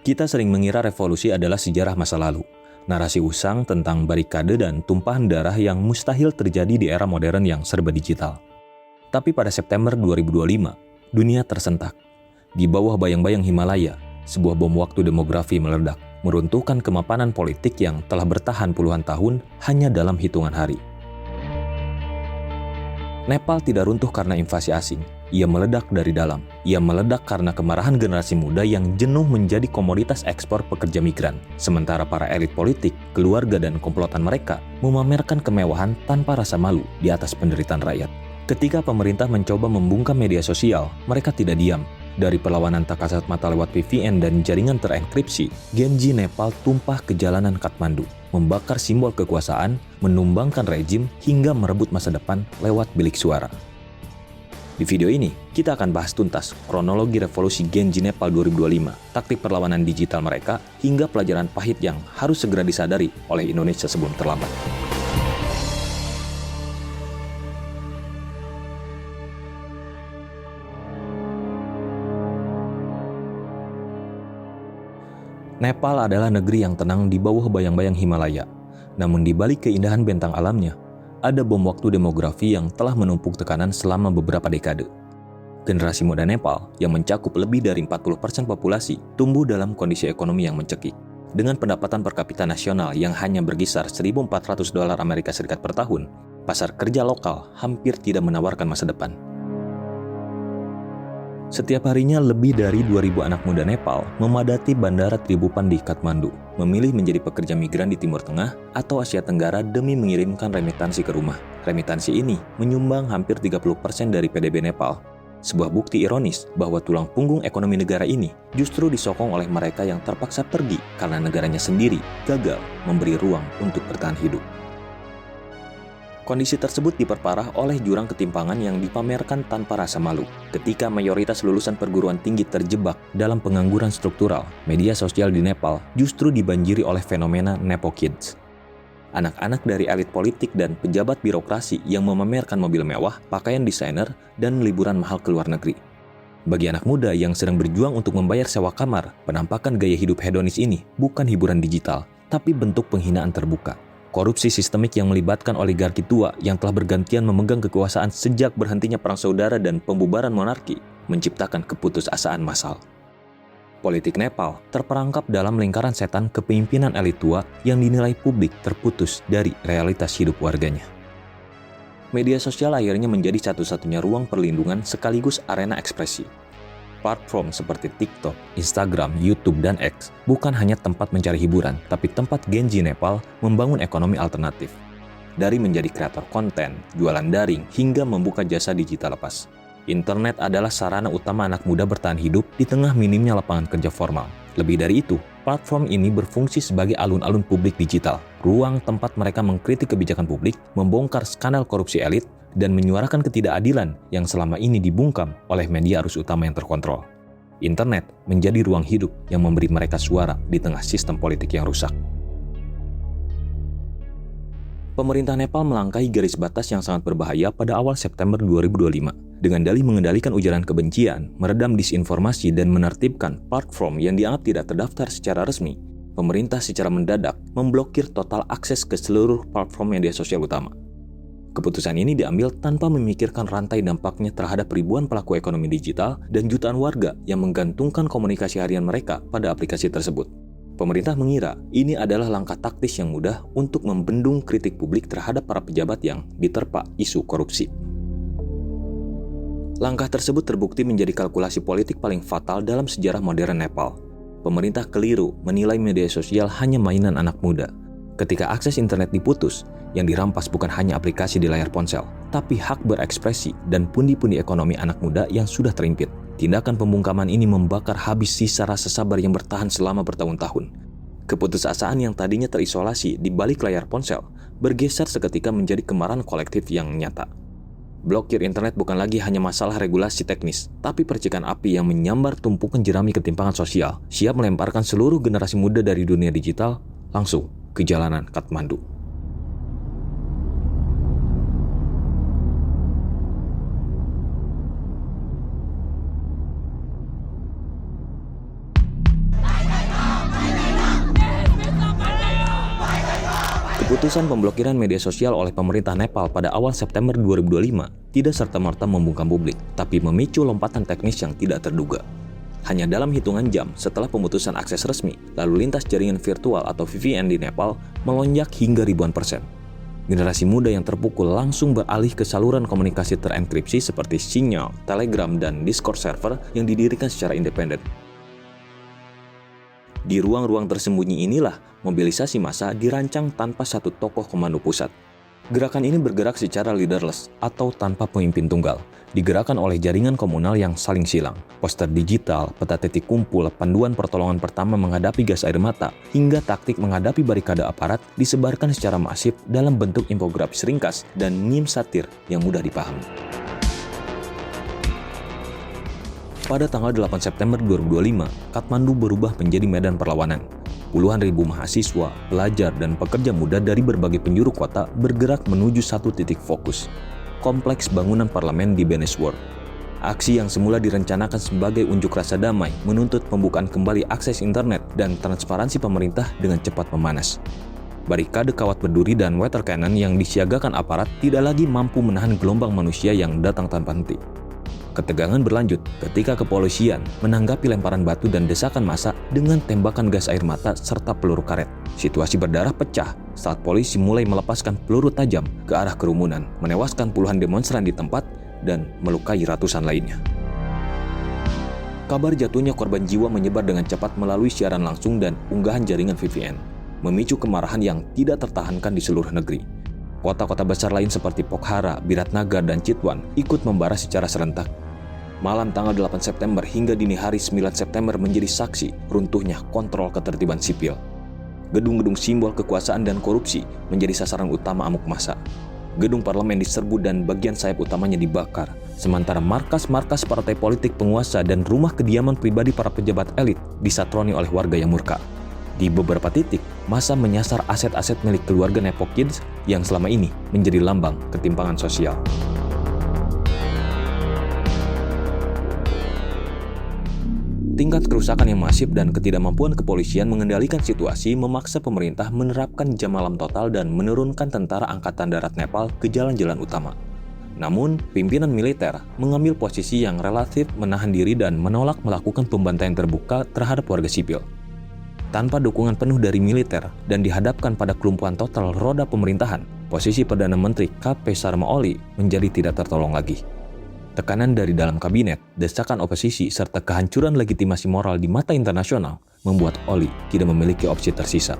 Kita sering mengira revolusi adalah sejarah masa lalu. Narasi usang tentang barikade dan tumpahan darah yang mustahil terjadi di era modern yang serba digital. Tapi pada September 2025, dunia tersentak. Di bawah bayang-bayang Himalaya, sebuah bom waktu demografi meledak, meruntuhkan kemapanan politik yang telah bertahan puluhan tahun hanya dalam hitungan hari. Nepal tidak runtuh karena invasi asing. Ia meledak dari dalam. Ia meledak karena kemarahan generasi muda yang jenuh menjadi komoditas ekspor pekerja migran. Sementara para elit politik, keluarga dan komplotan mereka memamerkan kemewahan tanpa rasa malu di atas penderitaan rakyat. Ketika pemerintah mencoba membungkam media sosial, mereka tidak diam. Dari perlawanan tak kasat mata lewat VPN dan jaringan terenkripsi, Genji Nepal tumpah ke jalanan Kathmandu, membakar simbol kekuasaan, menumbangkan rejim, hingga merebut masa depan lewat bilik suara. Di video ini, kita akan bahas tuntas kronologi revolusi Genji Nepal 2025, taktik perlawanan digital mereka, hingga pelajaran pahit yang harus segera disadari oleh Indonesia sebelum terlambat. Nepal adalah negeri yang tenang di bawah bayang-bayang Himalaya. Namun di balik keindahan bentang alamnya, ada bom waktu demografi yang telah menumpuk tekanan selama beberapa dekade. Generasi muda Nepal yang mencakup lebih dari 40% populasi tumbuh dalam kondisi ekonomi yang mencekik. Dengan pendapatan per kapita nasional yang hanya berkisar $1.400 Amerika Serikat per tahun, pasar kerja lokal hampir tidak menawarkan masa depan. Setiap harinya lebih dari 2.000 anak muda Nepal memadati bandara Tribupan di Kathmandu, memilih menjadi pekerja migran di Timur Tengah atau Asia Tenggara demi mengirimkan remitansi ke rumah. Remitansi ini menyumbang hampir 30% dari PDB Nepal. Sebuah bukti ironis bahwa tulang punggung ekonomi negara ini justru disokong oleh mereka yang terpaksa pergi karena negaranya sendiri gagal memberi ruang untuk bertahan hidup. Kondisi tersebut diperparah oleh jurang ketimpangan yang dipamerkan tanpa rasa malu. Ketika mayoritas lulusan perguruan tinggi terjebak dalam pengangguran struktural, media sosial di Nepal justru dibanjiri oleh fenomena Nepo Kids. Anak-anak dari elit politik dan pejabat birokrasi yang memamerkan mobil mewah, pakaian desainer, dan liburan mahal ke luar negeri. Bagi anak muda yang sedang berjuang untuk membayar sewa kamar, penampakan gaya hidup hedonis ini bukan hiburan digital, tapi bentuk penghinaan terbuka. Korupsi sistemik yang melibatkan oligarki tua yang telah bergantian memegang kekuasaan sejak berhentinya perang saudara dan pembubaran monarki menciptakan keputusasaan massal. Politik Nepal terperangkap dalam lingkaran setan kepemimpinan elit tua yang dinilai publik terputus dari realitas hidup warganya. Media sosial akhirnya menjadi satu-satunya ruang perlindungan sekaligus arena ekspresi. Platform seperti TikTok, Instagram, YouTube, dan X bukan hanya tempat mencari hiburan, tapi tempat Genji Nepal membangun ekonomi alternatif. Dari menjadi kreator konten, jualan daring, hingga membuka jasa digital lepas. Internet adalah sarana utama anak muda bertahan hidup di tengah minimnya lapangan kerja formal. Lebih dari itu, platform ini berfungsi sebagai alun-alun publik digital, ruang tempat mereka mengkritik kebijakan publik, membongkar skandal korupsi elit, dan menyuarakan ketidakadilan yang selama ini dibungkam oleh media arus utama yang terkontrol. Internet menjadi ruang hidup yang memberi mereka suara di tengah sistem politik yang rusak. Pemerintah Nepal melangkahi garis batas yang sangat berbahaya pada awal September 2025 dengan dalih mengendalikan ujaran kebencian, meredam disinformasi, dan menertibkan platform yang dianggap tidak terdaftar secara resmi. Pemerintah secara mendadak memblokir total akses ke seluruh platform media sosial utama. Keputusan ini diambil tanpa memikirkan rantai dampaknya terhadap ribuan pelaku ekonomi digital dan jutaan warga yang menggantungkan komunikasi harian mereka pada aplikasi tersebut. Pemerintah mengira ini adalah langkah taktis yang mudah untuk membendung kritik publik terhadap para pejabat yang diterpa isu korupsi. Langkah tersebut terbukti menjadi kalkulasi politik paling fatal dalam sejarah modern Nepal. Pemerintah keliru menilai media sosial hanya mainan anak muda. Ketika akses internet diputus, yang dirampas bukan hanya aplikasi di layar ponsel, tapi hak berekspresi dan pundi-pundi ekonomi anak muda yang sudah terimpit. Tindakan pembungkaman ini membakar habis sisa rasa sabar yang bertahan selama bertahun-tahun. Keputusasaan yang tadinya terisolasi di balik layar ponsel bergeser seketika menjadi kemarahan kolektif yang nyata. Blokir internet bukan lagi hanya masalah regulasi teknis, tapi percikan api yang menyambar tumpukan jerami ketimpangan sosial, siap melemparkan seluruh generasi muda dari dunia digital langsung ke jalanan Kathmandu. Keputusan pemblokiran media sosial oleh pemerintah Nepal pada awal September 2025 tidak serta-merta membungkam publik, tapi memicu lompatan teknis yang tidak terduga. Hanya dalam hitungan jam setelah pemutusan akses resmi, lalu lintas jaringan virtual atau VPN di Nepal melonjak hingga ribuan %. Generasi muda yang terpukul langsung beralih ke saluran komunikasi terenkripsi seperti Signal, Telegram, dan Discord server yang didirikan secara independen. Di ruang-ruang tersembunyi inilah mobilisasi massa dirancang tanpa satu tokoh komando pusat. Gerakan ini bergerak secara leaderless atau tanpa pemimpin tunggal, digerakkan oleh jaringan komunal yang saling silang, poster digital, peta titik kumpul, panduan pertolongan pertama menghadapi gas air mata, hingga taktik menghadapi barikade aparat disebarkan secara masif dalam bentuk infografis ringkas dan meme satir yang mudah dipahami. Pada tanggal 8 September 2025, Kathmandu berubah menjadi medan perlawanan. Puluhan ribu mahasiswa, pelajar, dan pekerja muda dari berbagai penjuru kota bergerak menuju satu titik fokus, kompleks bangunan parlemen di Baneswar. Aksi yang semula direncanakan sebagai unjuk rasa damai menuntut pembukaan kembali akses internet dan transparansi pemerintah dengan cepat memanas. Barikade kawat berduri dan water cannon yang disiagakan aparat tidak lagi mampu menahan gelombang manusia yang datang tanpa henti. Ketegangan berlanjut ketika kepolisian menanggapi lemparan batu dan desakan massa dengan tembakan gas air mata serta peluru karet. Situasi berdarah pecah saat polisi mulai melepaskan peluru tajam ke arah kerumunan, menewaskan puluhan demonstran di tempat dan melukai ratusan lainnya. Kabar jatuhnya korban jiwa menyebar dengan cepat melalui siaran langsung dan unggahan jaringan VPN, memicu kemarahan yang tidak tertahankan di seluruh negeri. Kota-kota besar lain seperti Pokhara, Biratnagar, dan Chitwan ikut membara secara serentak. Malam tanggal 8 September hingga dini hari 9 September menjadi saksi runtuhnya kontrol ketertiban sipil. Gedung-gedung simbol kekuasaan dan korupsi menjadi sasaran utama amuk massa. Gedung parlemen diserbu dan bagian sayap utamanya dibakar, sementara markas-markas partai politik penguasa dan rumah kediaman pribadi para pejabat elit disatroni oleh warga yang murka. Di beberapa titik, massa menyasar aset-aset milik keluarga Nepokins yang selama ini menjadi lambang ketimpangan sosial. Tingkat kerusakan yang masif dan ketidakmampuan kepolisian mengendalikan situasi memaksa pemerintah menerapkan jam malam total dan menurunkan tentara angkatan darat Nepal ke jalan-jalan utama. Namun, pimpinan militer mengambil posisi yang relatif menahan diri dan menolak melakukan pembantaian terbuka terhadap warga sipil. Tanpa dukungan penuh dari militer dan dihadapkan pada kelumpuhan total roda pemerintahan, posisi Perdana Menteri KP Sharma Oli menjadi tidak tertolong lagi. Tekanan dari dalam kabinet, desakan oposisi, serta kehancuran legitimasi moral di mata internasional membuat Oli tidak memiliki opsi tersisa.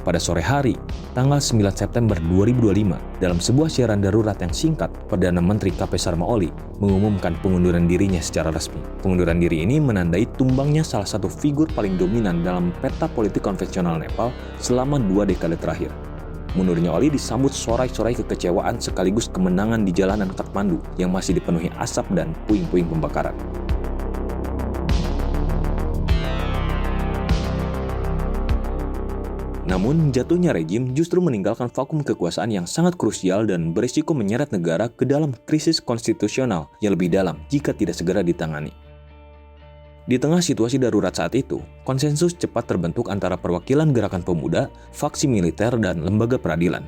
Pada sore hari, tanggal 9 September 2025, dalam sebuah siaran darurat yang singkat, Perdana Menteri KP Sharma Oli mengumumkan pengunduran dirinya secara resmi. Pengunduran diri ini menandai tumbangnya salah satu figur paling dominan dalam peta politik konvensional Nepal selama 2 dekade terakhir. Mundurnya Oli disambut sorai-sorai kekecewaan sekaligus kemenangan di jalanan Kathmandu yang masih dipenuhi asap dan puing-puing pembakaran. Namun, jatuhnya rejim justru meninggalkan vakum kekuasaan yang sangat krusial dan berisiko menyeret negara ke dalam krisis konstitusional yang lebih dalam jika tidak segera ditangani. Di tengah situasi darurat saat itu, konsensus cepat terbentuk antara perwakilan gerakan pemuda, faksi militer, dan lembaga peradilan.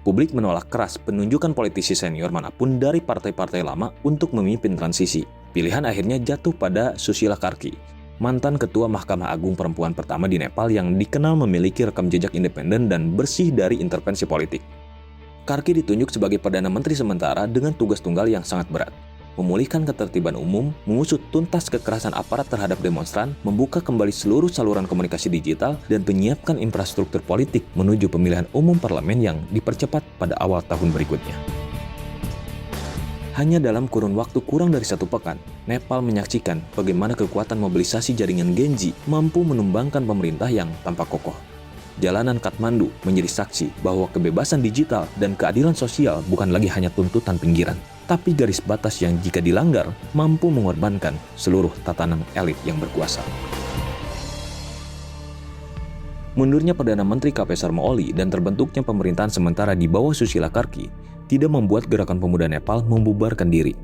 Publik menolak keras penunjukan politisi senior manapun dari partai-partai lama untuk memimpin transisi. Pilihan akhirnya jatuh pada Susila Karki, mantan ketua Mahkamah Agung perempuan pertama di Nepal yang dikenal memiliki rekam jejak independen dan bersih dari intervensi politik. Karki ditunjuk sebagai Perdana Menteri sementara dengan tugas tunggal yang sangat berat. Memulihkan ketertiban umum, mengusut tuntas kekerasan aparat terhadap demonstran, membuka kembali seluruh saluran komunikasi digital, dan menyiapkan infrastruktur politik menuju pemilihan umum parlemen yang dipercepat pada awal tahun berikutnya. Hanya dalam kurun waktu kurang dari 1 pekan, Nepal menyaksikan bagaimana kekuatan mobilisasi jaringan Genji mampu menumbangkan pemerintah yang tampak kokoh. Jalanan Kathmandu menjadi saksi bahwa kebebasan digital dan keadilan sosial bukan lagi hanya tuntutan pinggiran, tapi garis batas yang jika dilanggar mampu mengorbankan seluruh tatanan elit yang berkuasa. Mundurnya Perdana Menteri KP Sharma Oli dan terbentuknya pemerintahan sementara di bawah Susila Karki tidak membuat gerakan pemuda Nepal membubarkan diri.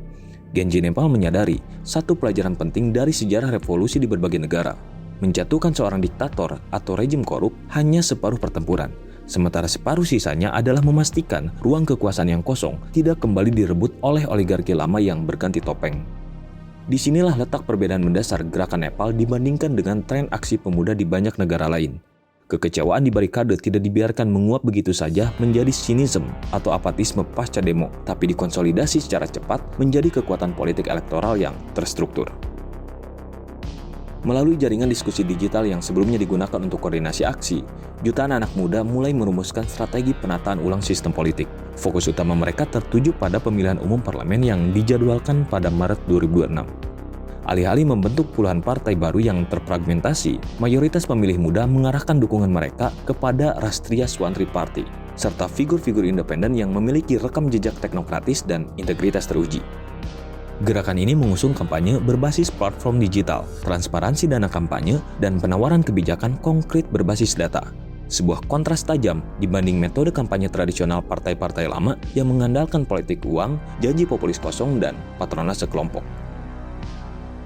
Genji Nepal menyadari satu pelajaran penting dari sejarah revolusi di berbagai negara. Menjatuhkan seorang diktator atau rejim korup hanya separuh pertempuran, Sementara separuh sisanya adalah memastikan ruang kekuasaan yang kosong tidak kembali direbut oleh oligarki lama yang berganti topeng. Disinilah letak perbedaan mendasar gerakan Nepal dibandingkan dengan tren aksi pemuda di banyak negara lain. Kekecewaan di barikade tidak dibiarkan menguap begitu saja menjadi sinisme atau apatisme pasca demo, tapi dikonsolidasi secara cepat menjadi kekuatan politik elektoral yang terstruktur. Melalui jaringan diskusi digital yang sebelumnya digunakan untuk koordinasi aksi, jutaan anak muda mulai merumuskan strategi penataan ulang sistem politik. Fokus utama mereka tertuju pada pemilihan umum parlemen yang dijadwalkan pada Maret 2026. Alih-alih membentuk puluhan partai baru yang terfragmentasi, mayoritas pemilih muda mengarahkan dukungan mereka kepada Rashtriya Swantrit Party, serta figur-figur independen yang memiliki rekam jejak teknokratis dan integritas teruji. Gerakan ini mengusung kampanye berbasis platform digital, transparansi dana kampanye, dan penawaran kebijakan konkret berbasis data. Sebuah kontras tajam dibanding metode kampanye tradisional partai-partai lama yang mengandalkan politik uang, janji populis kosong, dan patronase kelompok.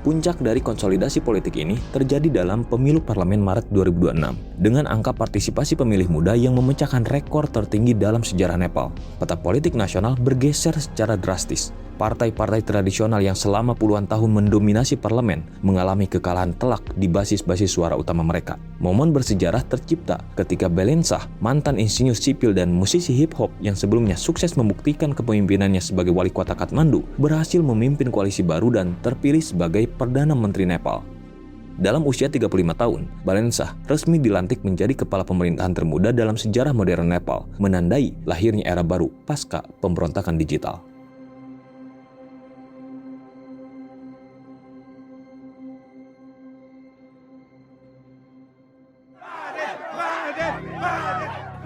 Puncak dari konsolidasi politik ini terjadi dalam pemilu parlemen Maret 2026 dengan angka partisipasi pemilih muda yang memecahkan rekor tertinggi dalam sejarah Nepal. Peta politik nasional bergeser secara drastis. Partai-partai tradisional yang selama puluhan tahun mendominasi parlemen mengalami kekalahan telak di basis-basis suara utama mereka. Momen bersejarah tercipta ketika Belensah, mantan insinyur sipil dan musisi hip-hop yang sebelumnya sukses membuktikan kepemimpinannya sebagai wali kota Kathmandu, berhasil memimpin koalisi baru dan terpilih sebagai Perdana Menteri Nepal. Dalam usia 35 tahun, Belensah resmi dilantik menjadi kepala pemerintahan termuda dalam sejarah modern Nepal, menandai lahirnya era baru pasca pemberontakan digital.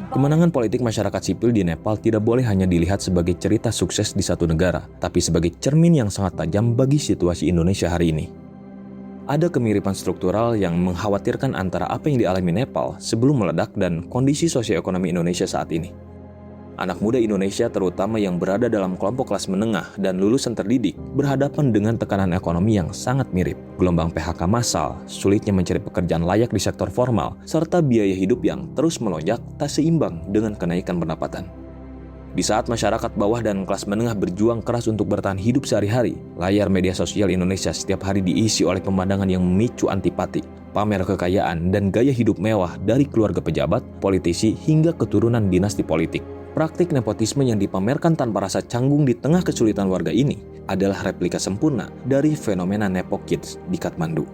Kemenangan politik masyarakat sipil di Nepal tidak boleh hanya dilihat sebagai cerita sukses di satu negara, tapi sebagai cermin yang sangat tajam bagi situasi Indonesia hari ini. Ada kemiripan struktural yang mengkhawatirkan antara apa yang dialami Nepal sebelum meledak dan kondisi sosioekonomi Indonesia saat ini. Anak muda Indonesia, terutama yang berada dalam kelompok kelas menengah dan lulusan terdidik, berhadapan dengan tekanan ekonomi yang sangat mirip. Gelombang PHK massal, sulitnya mencari pekerjaan layak di sektor formal, serta biaya hidup yang terus melonjak tak seimbang dengan kenaikan pendapatan. Di saat masyarakat bawah dan kelas menengah berjuang keras untuk bertahan hidup sehari-hari, layar media sosial Indonesia setiap hari diisi oleh pemandangan yang memicu antipati, pamer kekayaan dan gaya hidup mewah dari keluarga pejabat, politisi, hingga keturunan dinasti politik. Praktik nepotisme yang dipamerkan tanpa rasa canggung di tengah kesulitan warga ini adalah replika sempurna dari fenomena Nepo Kids di Kathmandu.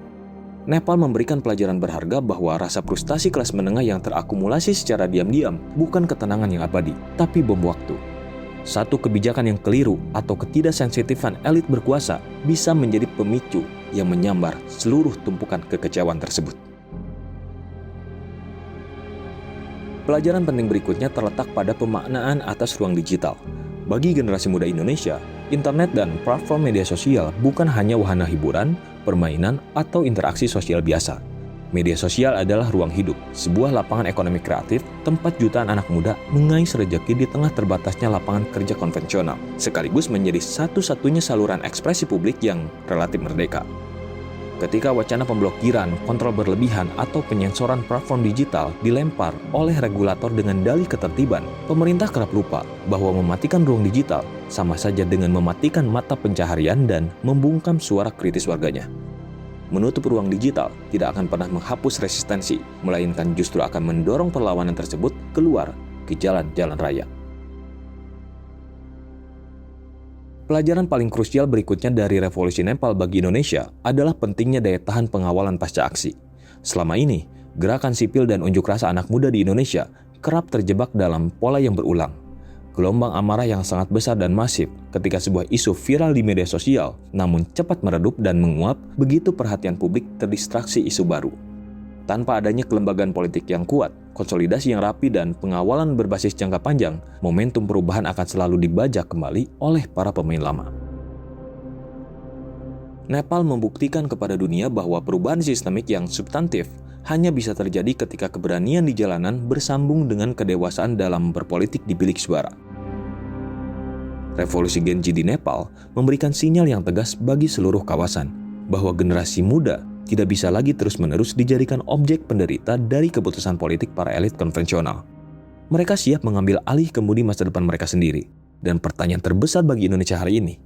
Nepal memberikan pelajaran berharga bahwa rasa frustasi kelas menengah yang terakumulasi secara diam-diam bukan ketenangan yang abadi, tapi bom waktu. Satu kebijakan yang keliru atau ketidaksensitifan elit berkuasa bisa menjadi pemicu yang menyambar seluruh tumpukan kekecewaan tersebut. Pelajaran penting berikutnya terletak pada pemaknaan atas ruang digital. Bagi generasi muda Indonesia, internet dan platform media sosial bukan hanya wahana hiburan, permainan, atau interaksi sosial biasa. Media sosial adalah ruang hidup, sebuah lapangan ekonomi kreatif, tempat jutaan anak muda mengais rejeki di tengah terbatasnya lapangan kerja konvensional, sekaligus menjadi satu-satunya saluran ekspresi publik yang relatif merdeka. Ketika wacana pemblokiran, kontrol berlebihan, atau penyensoran platform digital dilempar oleh regulator dengan dalih ketertiban, pemerintah kerap lupa bahwa mematikan ruang digital sama saja dengan mematikan mata pencaharian dan membungkam suara kritis warganya. Menutup ruang digital tidak akan pernah menghapus resistensi, melainkan justru akan mendorong perlawanan tersebut keluar ke jalan-jalan raya. Pelajaran paling krusial berikutnya dari revolusi Nepal bagi Indonesia adalah pentingnya daya tahan pengawalan pasca aksi. Selama ini, gerakan sipil dan unjuk rasa anak muda di Indonesia kerap terjebak dalam pola yang berulang. Gelombang amarah yang sangat besar dan masif ketika sebuah isu viral di media sosial, namun cepat meredup dan menguap begitu perhatian publik terdistraksi isu baru. Tanpa adanya kelembagaan politik yang kuat, konsolidasi yang rapi, dan pengawalan berbasis jangka panjang, momentum perubahan akan selalu dibajak kembali oleh para pemain lama. Nepal membuktikan kepada dunia bahwa perubahan sistemik yang substantif hanya bisa terjadi ketika keberanian di jalanan bersambung dengan kedewasaan dalam berpolitik di bilik suara. Revolusi Gen Z di Nepal memberikan sinyal yang tegas bagi seluruh kawasan bahwa generasi muda tidak bisa lagi terus-menerus dijadikan objek penderita dari keputusan politik para elit konvensional. Mereka siap mengambil alih kemudi masa depan mereka sendiri. Dan pertanyaan terbesar bagi Indonesia hari ini,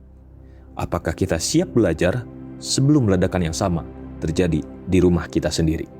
apakah kita siap belajar sebelum ledakan yang sama terjadi di rumah kita sendiri?